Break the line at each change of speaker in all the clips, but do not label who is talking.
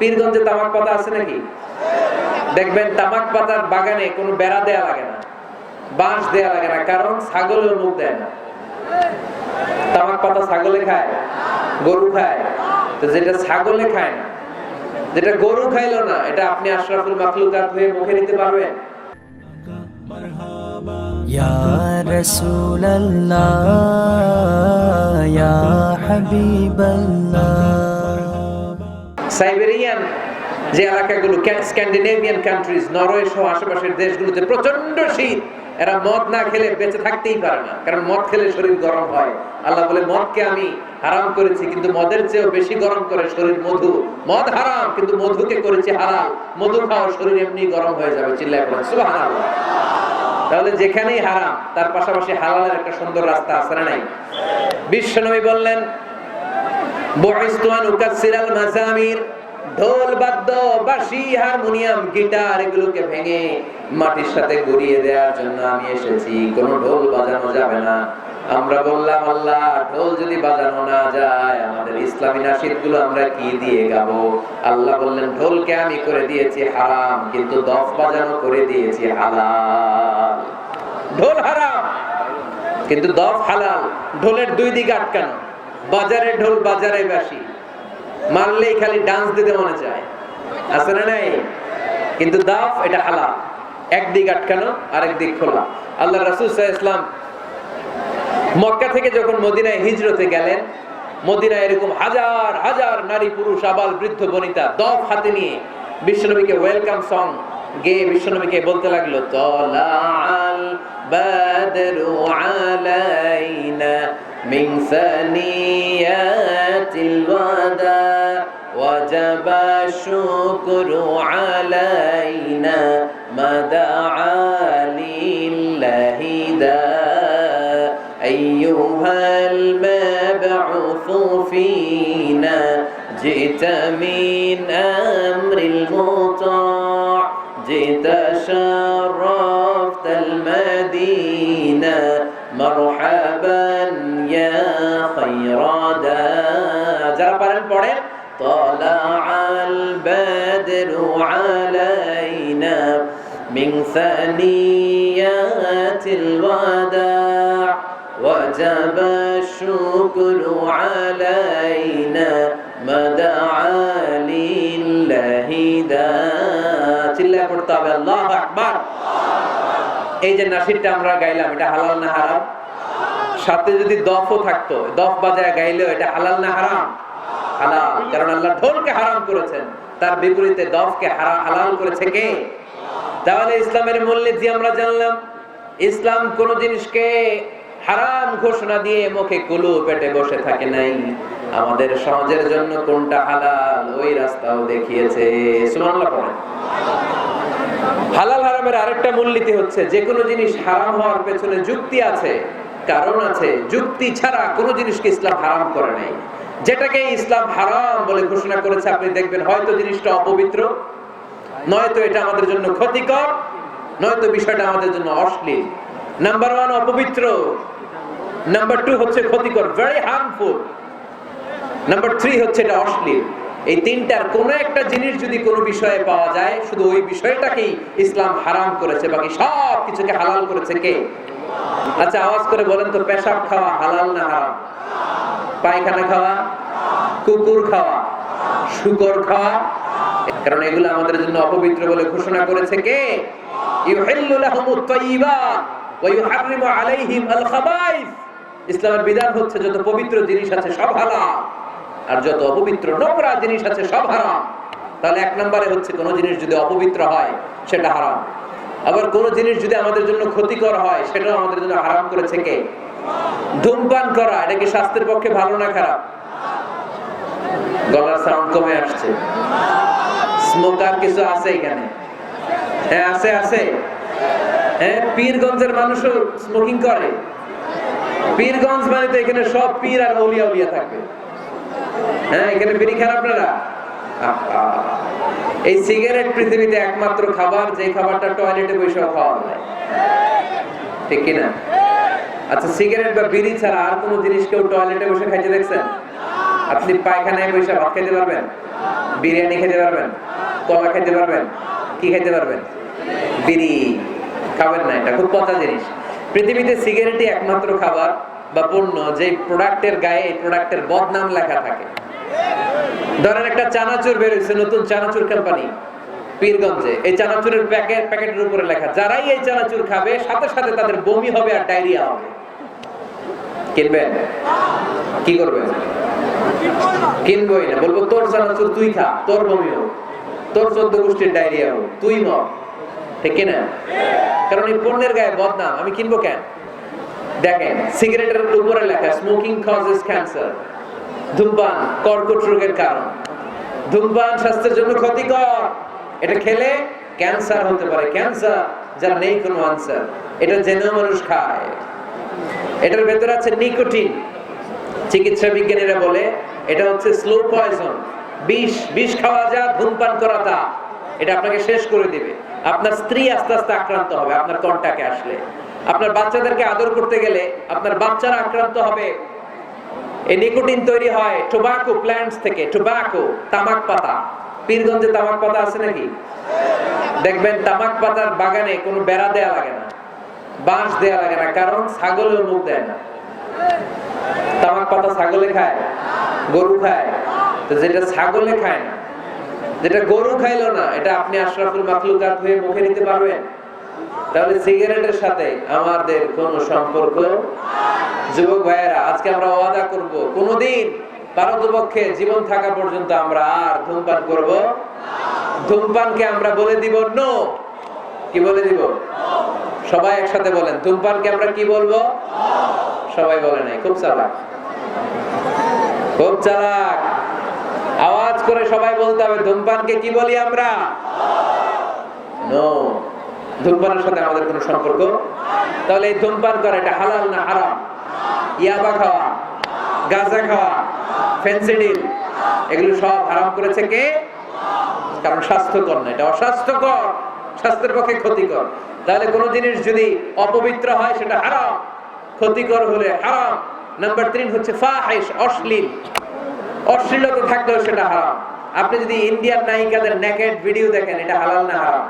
পীরগঞ্জে তামাক পাতা আছে নাকি? দেখবেন তামাক পাতার বাগানে কোনো বেড়া দেয়া লাগে না, বাঁশ দেয়া লাগে না, কারণ ছাগলের মুখ দেয় না। তামাক পাতা ছাগলে খায়, গরু খায়। তো যেটা ছাগলে খায় না, যেটা গরু খাইলো না, এটা আপনি আশরাফুল মাখলুকাত হয়ে মুখে নিতে পারবেন?
ইয়া রাসূলুল্লাহ ইয়া হাবিবাল্লাহ।
সাইবেরিয়ান যে এলাকাগুলো, স্ক্যান্ডিনেভিয়ান কান্ট্রিজ, নরওয়ে সহ আশেপাশের দেশগুলোতে প্রচন্ড শীত। এরা মদ না খেলে বেঁচে থাকতেই পারে না, কারণ মদ খেলে শরীর গরম হয়। আল্লাহ বলে মদকে আমি হারাম করেছি, কিন্তু মদের চেয়েও বেশি গরম করে শরীর মধু। মদ হারাম, কিন্তু মধুকে করেছি হালাল। মধু খাও, শরীর এমনি গরম হয়ে যাবে। চিল্লায় পড়েন সুবহানাল্লাহ। তাহলে যেখানেই হারাম, তার পাশাপাশি হালালের একটা সুন্দর রাস্তা আছে না নাই? বিশ্বনবী বললেন, বুইসতু আন উকাসসিরাল মাযামির, ঢোল বাদ্য বাঁশি হারমোনিয়াম গিটার এগুলোকে ভেঙে মাটির সাথে গড়িয়ে দেওয়ার জন্য আমি এসেছি। কোনো ঢোল বাজানো যাবে না। আমরা বললাম, আল্লাহ, ঢোল যদি বাজানো না যায়, আমাদের ইসলামী নাশিদগুলো আমরা কি দিয়ে গাবো? আল্লাহ বললেন, ঢোলকে আমি করে দিয়েছি হারাম, কিন্তু দফ বাজানো করে দিয়েছি হালাল। ঢোল হারাম কিন্তু দফ হালাল। ঢোলের দুই দিকে আটকানো, বাজারে ঢোল বাজারে বাঁশি, মারলেই খালি ডান্স দিতে মনে চায়, আছে না নাই? কিন্তু দাফ এটা হালাল, একদিক আটকানো আরেক দিক খোলা। আল্লাহ রাসূল সাল্লাল্লাহু আলাইহি ওয়াসাল্লাম মক্কা থেকে যখন মদিনায় হিজরতে গেলেন, মদিনায় এরকম হাজার হাজার নারী পুরুষ আবাল বৃদ্ধ বনিতা দফ হাতে নিয়ে বিশ্বনবীকে ওয়েলকাম সং গেয়ে বিশ্বনবীকে বলতে লাগলো, তালাআল বাদরু আলাইনা মিন সানিয়াতিল ওয়াদা ওয়াজাবা শুকরু আলাইনা মাদাআ লিল্লাহি দা আইয়ুহাল মাবউসু ফিনা জিতা মিন আমরিল মুতা' জিতা শারাফতাল মাদিনা মারহাবান ইয়া খায়রাদা। যারা পারেন পড়েন, তালাআল বাদরু আলাইনা মিন সানিয়াতিল ওয়াদা' ওয়াজাবা শুকরু আলাইনা মাদাআ লিল্লাহি দা। চিল্লায় পড়তে হবে আল্লাহু আকবার। এই যে নাশিদটা আমরা গাইলাম, এটা হালাল না হারাম? সাথে যদি দফও থাকতো, দফ বাজায় গাইলেও এটা হালাল না হারাম? হালাল, কারণ আল্লাহ ঢোলকে হারাম করেছেন, তার বিপরীতে দফকে হালাল করেছে কে? তাহলে ইসলামের মূলনীতি আমরা জানলাম। ইসলাম কোন জিনিসকে হারাম ঘোষণা দিয়ে মুখে কুলু পেটে বসে থাকে নাই। আমাদের সমাজের জন্য কোনটা হালাল ওই রাস্তাও দেখিয়েছে। সুবহানাল্লাহ পড়েন। হালাল হারামের আরেকটা মূলনীতি হচ্ছে, যে কোনো জিনিস হারাম হওয়ার পেছনে যুক্তি আছে, কারণ আছে। যুক্তি ছাড়া কোনো জিনিসকে ইসলাম হারাম করে নাই। যেটাকে ইসলাম হারাম বলে ঘোষণা করেছে, আপনি দেখবেন হয়তো জিনিসটা অপবিত্র, নয়তো এটা আমাদের জন্য ক্ষতিকর, নয়তো বিষয়টা আমাদের জন্য অশ্লীল। নাম্বার 1 অপবিত্র, নাম্বার 2 হচ্ছে ক্ষতিকর, ভেরি হার্মফুল, নাম্বার 3 হচ্ছে এটা অশ্লীল। এই তিনটার কোন একটা জিনিস যদি কোনো বিষয়ে পাওয়া যায়, শুধু ওই বিষয়টাকেই ইসলাম হারাম করেছে, বাকি সব কিছুকে হালাল করেছে কে? আচ্ছা, আওয়াজ করে বলেন তো, পেশাব খাওয়া হালাল না হারাম? পায়খানা খাওয়া, কুকুর খাওয়া, শূকর খাওয়া, কারণ এগুলো আমাদের জন্য অপবিত্র বলে ঘোষণা করেছে কে? ইউহিল্লু লাহুমুত তাইয়্যিবাত ওয়া ইউহাররিমু আলাইহিম আল খাবাইস। ইসলামের বিধান হচ্ছে যত পবিত্র জিনিস আছে সব হালাল, আর যত অপবিত্র নোংরা জিনিস আছে সব হারাম। তাহলে এক নম্বরে হচ্ছে কোন জিনিস যদি অপবিত্র হয় সেটা হারাম, আবার কোন জিনিস যদি আমাদের জন্য ক্ষতিকর হয় সেটাও আমাদের জন্য হারাম করেছে কে? ধূমপান করা, এটা কি স্বাস্থ্যের পক্ষে ভালো না খারাপ? গলার সাউন্ড কমে আসছে। স্মোকার কিছু আছে এখানে? হ্যাঁ আছে, আছে। হ্যাঁ, পীরগঞ্জের মানুষও স্মোকিং করে। পীরগঞ্জ মানে তো এখানে সব পীর আর আউলিয়া উলিয়া থাকবে। হ্যাঁ, এখানে বিড়ি খান আপনারা? এই সিগারেট পৃথিবীতে একমাত্র খাবার, যে খাবারটা টয়লেটে বসে খাওয়া যায়, ঠিক কিনা? আচ্ছা, সিগারেট বা বিড়ি ছাড়া আর কোন জিনিস কেউ টয়লেটে বসে খাইতে দেখছেন? আপনি পায়খানায় বসে ভাত খাইতে পারবেন? বিরিয়ানি খেতে পারবেন, কলা খেতে পারবেন, কি খেতে পারবেন? বিড়ি খাবেন না, এটা খুব পচা জিনিস। পৃথিবীতে সিগারেটই একমাত্র খাবার বা পণ্য যে প্রোডাক্টের গায়ে এই প্রোডাক্টের বদনাম লেখা থাকে। ধরেন একটা চানাচুর বের হয়েছে, নতুন চানাচুর কোম্পানি পীরগঞ্জে, এই চানাচুরের প্যাকেটের উপরে লেখা যারাই এই চানাচুর খাবে সাথে সাথে তাদের বমি হবে আর ডায়রিয়া হবে। কিনবেন? কি করবেন? কিনবই না, বলবো তোর চানাচুর তুই খা, তোর বমি হোক, তোর 14 গোষ্ঠীর ডায়রিয়া হোক, তুই মর। ঠিক না? কারণ এই পণ্যের গায়ে বদনাম, আমি কিনবো কেন? দেখেন সিগারেটের উপরে লেখা স্মোকিং কজেস ক্যান্সার, ধূমপান কর্কট রোগের কারণ, ধূমপান স্বাস্থ্যের জন্য ক্ষতিকর, এটা খেলে ক্যান্সার হতে পারে, ক্যান্সার যার নেই কোনো আনসার, এটা জেনেও মানুষ খায়। এটার ভেতরে আছে নিকোটিন, চিকিৎসা বিজ্ঞানীরা বলে এটা হচ্ছে স্লো পয়জন, বিষ খাওয়া যা, ধূমপান করা তা, এটা আপনাকে শেষ করে দিবে। আপনার স্ত্রী আস্তে আস্তে আক্রান্ত হবে আপনার কন্টাক্টে আসলে, আপনার বাচ্চাদেরকে আদর করতে গেলে আপনার বাচ্চারা আক্রান্ত হবে। এই নিকোটিন তৈরি হয় টোবাকো প্ল্যান্টস থেকে, টোবাকো তামাক পাতা। পীরগঞ্জে তামাক পাতা আছে নাকি? দেখবেন তামাক পাতার বাগানে কোনো বেড়া দেয়া লাগে না, বাঁশ দেয়া লাগে না, কারণ ছাগলেও মুখ দেয় না। তামাক পাতা ছাগলে খায়, গরু খায়, তো যেটা ছাগলে খায় না, যেটা গরু খাইলো না, এটা আপনি আশরাফুল মাখলুকাত হয়ে মুখে নিতে পারবেন? তাহলে সিগারেটের সাথে আমাদের কোনো সম্পর্ক। যুবক ভাইয়েরা, আজকে আমরা ওয়াদা করব কোনদিন পারতপক্ষে জীবন থাকা পর্যন্ত আমরা আর ধূমপান করব। ধূমপানকে আমরা বলে দিব নো। কি বলে দিব? সবাই একসাথে বলেন, ধূমপানকে আমরা কি বলবো? সবাই বলে নাই, খুব চালাক, খুব চালাক। আওয়াজ করে সবাই বলতে হবে, ধূমপানকে কি বলি আমরা? নো। ধূমপানের সাথে আমাদের কোনো সম্পর্ক। তাহলে এই ধূমপান করা এটা হালাল না হারাম? ইয়াবা খাওয়া, গাঁজা খাওয়া, ফেন্সিডিল, এগুলো সব হারাম করেছে কে? কারণ স্বাস্থ্যকর না, এটা অস্বাস্থ্যকর, স্বাস্থ্যের পক্ষে ক্ষতিকর। তাহলে কোনো জিনিস যদি অপবিত্র হয় সেটা হারাম, ক্ষতিকর হলে হারাম। নাম্বার 3 হচ্ছে ফাহিশ, অশ্লীল, অশ্লীলতা থাকলেও সেটা হারাম। আপনি যদি ইন্ডিয়ান নায়িকাদের নেকেড ভিডিও দেখেন, এটা হালাল না হারাম?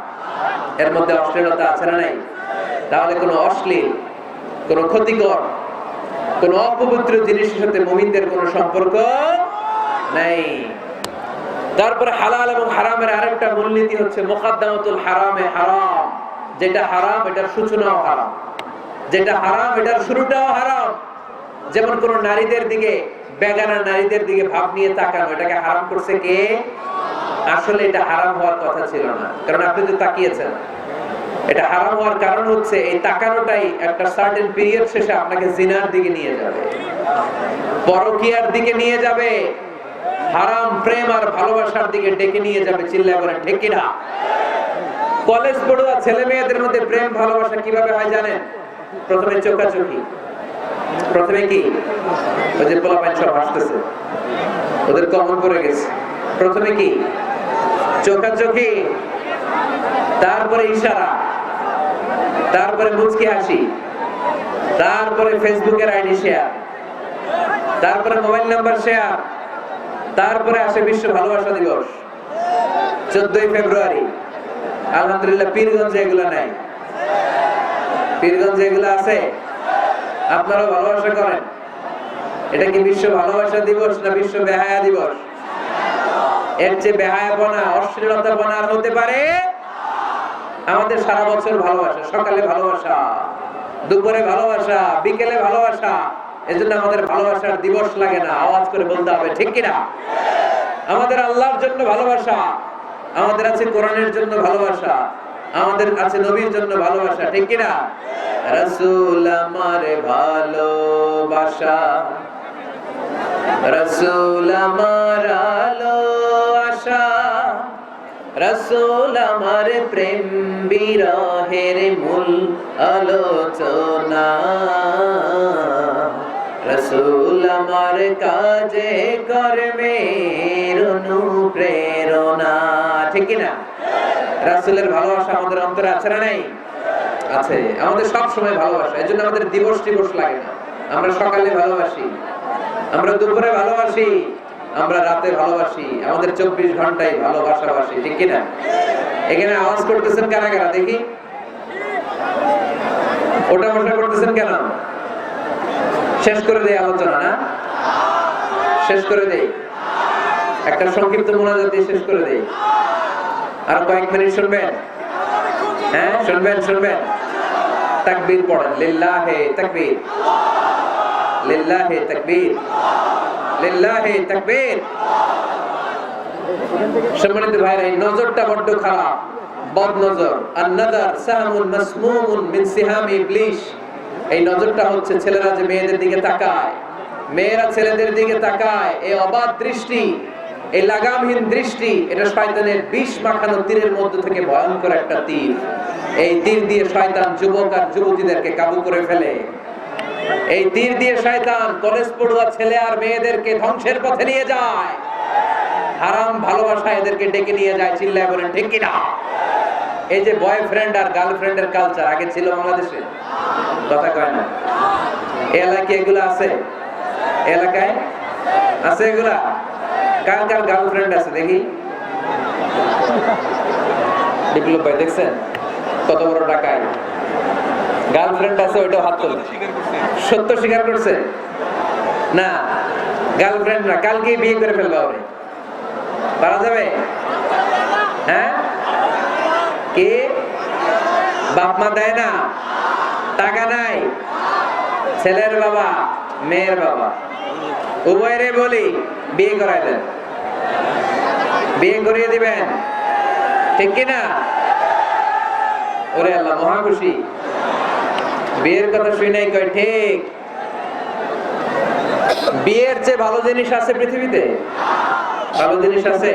এর মধ্যে অশ্লীলতা আছে না নাই? তাহলে কোনো অশ্লীল, কোনো ক্ষতিকর, কোনো অপবিত্র জিনিসের সাথে মুমিনদের কোনো সম্পর্ক নাই। তারপরে হালাল এবং হারামের আরেকটা মূলনীতি হচ্ছে মুকাদ্দামাতুল হারামে হারাম। যেটা হারাম এটার সূচনাও হারাম, যেটা হারাম এটার শুরুটাও হারাম। যেমন কোন নারীদের দিকে, বেগানা নারীদের দিকে ভাব নিয়ে তাকানো, এটাকে হারাম করছে কে? আসলে এটা হারাম হওয়ার কথা ছিল না, কারণ আপনি তো তাকিয়েছেন। এটা হারাম হওয়ার কারণ হচ্ছে এই তাকানোটাই একটা সার্টেন পিরিয়ড শেষে আপনাকে জিনার দিকে নিয়ে যাবে, পরকীয়ার দিকে নিয়ে যাবে, হারাম প্রেম আর ভালোবাসার দিকে ডেকে নিয়ে যাবে। চিল্লায় বলেন ঠিক কিনা? কলেজ পড়ুয়া ছেলে মেয়েদের মধ্যে প্রেম ভালোবাসা কিভাবে হয় জানেন? প্রথমে চোখাচোখি, প্রথমে কি? ওই যে পোলাপাইন সব হাসতেছে, ওদের কমন পড়ে গেছে। প্রথমে কি? চোখাচোখি, তারপরে ইশারা, তারপরে মুচকি হাসি, তারপরে ফেসবুকের আইডি শেয়ার, তারপরে মোবাইল নাম্বার শেয়ার, তারপরে আসে বিশ্ব ভালোবাসা দিবস 14ই ফেব্রুয়ারি। আলহামদুলিল্লাহ পীরগঞ্জে এগুলো নাই। পীরগঞ্জে এগুলো আছে? আপনারাও ভালোবাসা করেন? এটা কি বিশ্ব ভালোবাসা দিবস না বিশ্ব বেহায়া দিবস? এর চেয়ে বেহায়াপনা, অশ্লীলতাপনা আর হতে পারে? আমাদের সারা বছর ভালোবাসা, সকালে ভালোবাসা, দুপুরে ভালোবাসা, বিকেলে ভালোবাসা। এজন্য আমাদের ভালোবাসার দিবস লাগে না। আওয়াজ করে বলতে হবে ঠিক কিনা? আমাদের আল্লাহর জন্য ভালোবাসা, আমাদের আছে কোরআনের জন্য ভালোবাসা, আমাদের আছে নবীর জন্য ভালোবাসা, ঠিক কিনা? রাসূল আমারে ভালোবাসা, রাসূল আমার আলো আশা, রাসূল আমার প্রেম বিরহের মূল আলোচনা, রাসূল আমার কাজে কর্মের অনুপ্রেরণা, ঠিক কিনা? রাসূলের ভালোবাসা আমাদের অন্তরে আছে না নাই? আছে। আমাদের সব সময় ভালোবাসা, এজন্য আমাদের দিবস টিবস লাগে না। আমরা সকালে ভালোবাসি, আমরা দুপুরে ভালোবাসি, আমরা রাতে ভালোবাসি, আমাদের 24 ঘন্টাই ভালোবাসাবাসি, ঠিক কিনা? এখানে আওয়াজ করতেছেন কারা কারা দেখি, ওটা বসা করতেছেন কেন? শেষ করে দেই আলোচনা, না শেষ করে দেই, একটা সংক্ষিপ্ত মোনাজাত দিয়ে শেষ করে দেই। আর কয়েক মিনিট শুনবেন? হ্যাঁ শুনবেন, শুনবেন। তাকবীর পড়েন, লিল্লাহে তাকবীর, লিল্লাহে তাকবীর, লিল্লাহে তাকবীর। সম্মানিত ভাইরা, এই নজরটা বড্ড খারাপ, বদ নজর। আন-নাযার সাহমুন মাসমুমুন মিন সিহামি ইবলিস। এই নজরটা হচ্ছে ছেলেরা যে মেয়েদের দিকে তাকায়, মেয়েরা ছেলেদের দিকে তাকায়, এই অবাধ দৃষ্টি, এই লাগামহীন দৃষ্টি, এটা শয়তানের বিষ মাখানো তীরের মধ্য থেকে ভয়ঙ্কর একটা তীর। এই তীর দিয়ে শয়তান যুবক আর যুবতীদেরকে কাবু করে ফেলে। এই তীর দিয়ে শয়তান কলেজ পড়ুয়া ছেলে আর মেয়েদেরকে ধ্বংসের পথে নিয়ে যায়। হারাম ভালোবাসা এদেরকে ডেকে নিয়ে যায়, চিল্লায় বলেন ঠিক কিনা? এই যে বয়ফ্রেন্ড আর গার্লফ্রেন্ডের কালচার আগে ছিল বাংলাদেশে, কথা কয় না? এই এলাকায় এগুলো আছে? এলাকায় আছে এগুলা? কার কার গার্লফ্রেন্ড আছে দেখি? বিপ্লব ভাই দেখছেন কত বড় টাকায় গার্লফ্রেন্ড আছে? ওইটাও হাত তোলে। সত্য স্বীকার করছে? না, গার্লফ্রেন্ড না, কালকে বিয়ে করে ফেলবা ওরে। পারা যাবে? হ্যাঁ, কে? বাপ মা দেয় না, টাকা নাই, ছেলের বাবা মেয়ের বাবা উভয়েরে বলি বিয়ে করাই দেন, বিয়ে করিয়ে দিবেন, ঠিক কিনা? ওরে আল্লাহ মহা খুশি, বিয়ের কথা শুনেই কয় ঠিক। বিয়ের চেয়ে ভালো জিনিস আছে পৃথিবীতে? ভালো জিনিস আছে?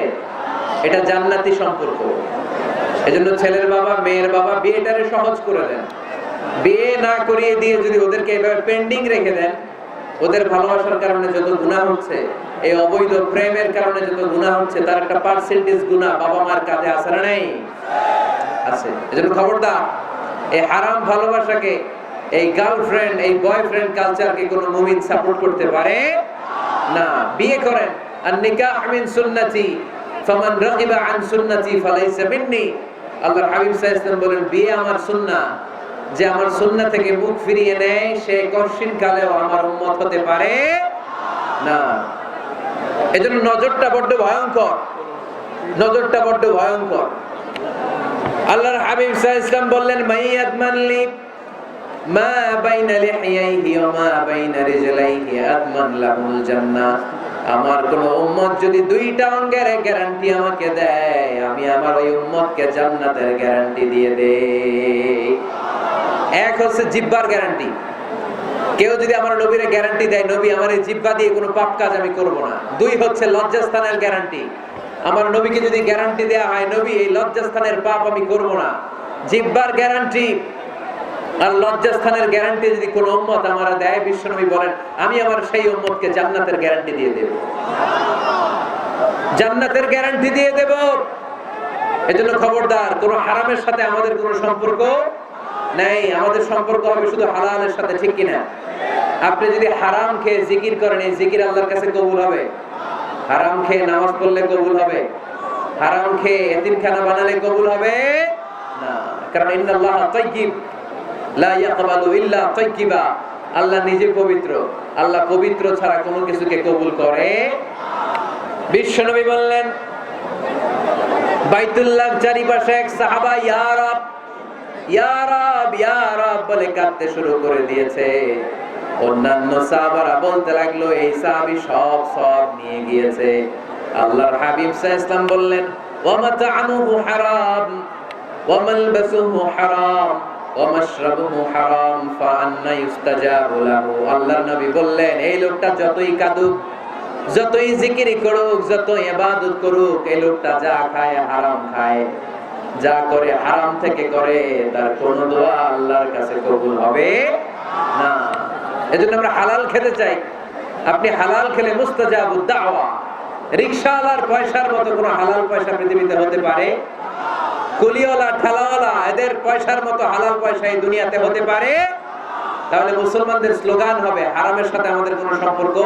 এটা জান্নাতি সম্পর্ক। এজন্য ছেলের বাবা মেয়ের বাবা বিয়েটারে সহজ করে দেন। বিয়ে না করিয়ে দিয়ে যদি ওদেরকে এভাবে পেন্ডিং রেখে দেন, ওদের ভালোবাসার কারণে যত গুনাহ হচ্ছে, এই অবৈধ প্রেমের কারণে যত গুনাহ হচ্ছে, তার একটা পার্সেন্টেজ গুনাহ বাবা মার কাঁধে আছে না নাই? আছে। এজন্য খবরদার, এই হারাম ভালোবাসাকে, এই গার্লফ্রেন্ড এই বয়ফ্রেন্ড কালচারকে কোন মুমিন সাপোর্ট করতে পারে না। বিয়ে করেন, আর নিকাহ মিন সুন্নতি ফামান রাগিবা আন সুন্নতি ফালাইসা মিন্নি। আল্লাহর হাবিব সাল্লাল্লাহু আলাইহি ওয়াসাল্লাম বলেন, বিয়ে আমার সুন্নাহ, যে আমার সুন্নাহ থেকে মুখ ফিরিয়ে নেয় সে কঠিন কালেও আমার উম্মত হতে পারে না। এজন্য নজরটা বড্ড ভয়ঙ্কর, নজরটা বড্ড ভয়ঙ্কর। আল্লাহর হাবিব সাল্লাল্লাহু আলাইহি ওয়াসাল্লাম বললেন, মাইয়াদমান লি মা বাইনা লিহিয়াইহি ওয়া মা বাইনা রিজলাইহি আদমান লাহুল জান্নাহ। আমার কোন উম্মত যদি দুইটা অঙ্গের গ্যারান্টি আমাকে দেয়, আমি আমার ওই উম্মতকে জান্নাতের গ্যারান্টি দিয়ে দেই। এক হচ্ছে জিহ্বার গ্যারান্টি। কেউ যদি আমার নবীর গ্যারান্টি দেয়, নবী আমার এই জিহ্বা দিয়ে কোনো পাপ কাজ আমি করব না। দুই হচ্ছে লজ্জাস্থানের গ্যারান্টি। আমার নবীকে যদি গ্যারান্টি দেয়া হয়, নবী এই লজ্জাস্থানের পাপ আমি করব না। জিহ্বার গ্যারান্টি আর লজ্জাস্থানের গ্যারান্টি যদি কোন উম্মত আমারা দেয়, বিশ্বনবী বলেন আমি আমার সেই উম্মতকে জান্নাতের গ্যারান্টি দিয়ে দেব, জান্নাতের গ্যারান্টি দিয়ে দেব। এজন্য খবরদার, কোন হারামের সাথে আমাদের কোনো সম্পর্ক নাই। আমাদের সম্পর্ক হবে শুধু হালালের সাথে, ঠিক কিনা? আপনি যদি হারাম খেয়ে জিকির করেন, এই জিকির আল্লাহর কাছে কবুল হবে? হারাম খেয়ে নামাজ পড়লে কবুল হবে? হারাম খেয়ে এতিমখানা বানালে কবুল হবে না। কারণ ইন্নাল্লাহা তাইয়্যিব লা ইয়াকবালু ইল্লা তাইয়্যিবা। আল্লাহ নিজে পবিত্র, আল্লাহ পবিত্র ছাড়া কোনো কিছুকে কবুল করে। বিশ্বনবী বললেন, বাইতুল্লাহ চারিপাশে এক সাহাবা ইয়া রাব ইয়া রাব ইয়া রাব বলে কাঁদতে শুরু করে দিয়েছে। অন্যান্য সাহাবারা বলতে লাগলো, এই সাহাবী সব নিয়ে গিয়েছে। আল্লাহর হাবিব সাল্লাল্লাহু আলাইহি ওয়াসাল্লাম বললেন, ওয়া মাতআমুহু হারাম ওয়া মালবাসুহু হারাম ওয়া মাশরাবুহু হারাম ফাআন্না ইউস্তাজাবু লাহু। আল্লাহর নবী বললেন, এই লোকটা যতই কাঁদুক, যতই জিকির করুক, যত ইবাদত করুক, এই লোকটা যা খায় হারাম খায়, যা করে হারাম থেকে করে, তার কোনো দোয়া আল্লাহর কাছে কবুল হবে না। এজন্য আমরা হালাল খেতে চাই। আপনি হালাল খেলে মুস্তাজাবুদ দাওয়া। রিকশাওয়ালার পয়সার মতো কোনো হালাল পয়সা পৃথিবীতে হতে পারে? কুলিওয়ালা ঠেলাওয়ালা এদের পয়সার মতো হালাল পয়সা এই দুনিয়াতে হতে পারে? তাহলে মুসলমানদের স্লোগান হবে, হারামের সাথে আমাদের কোনো সম্পর্ক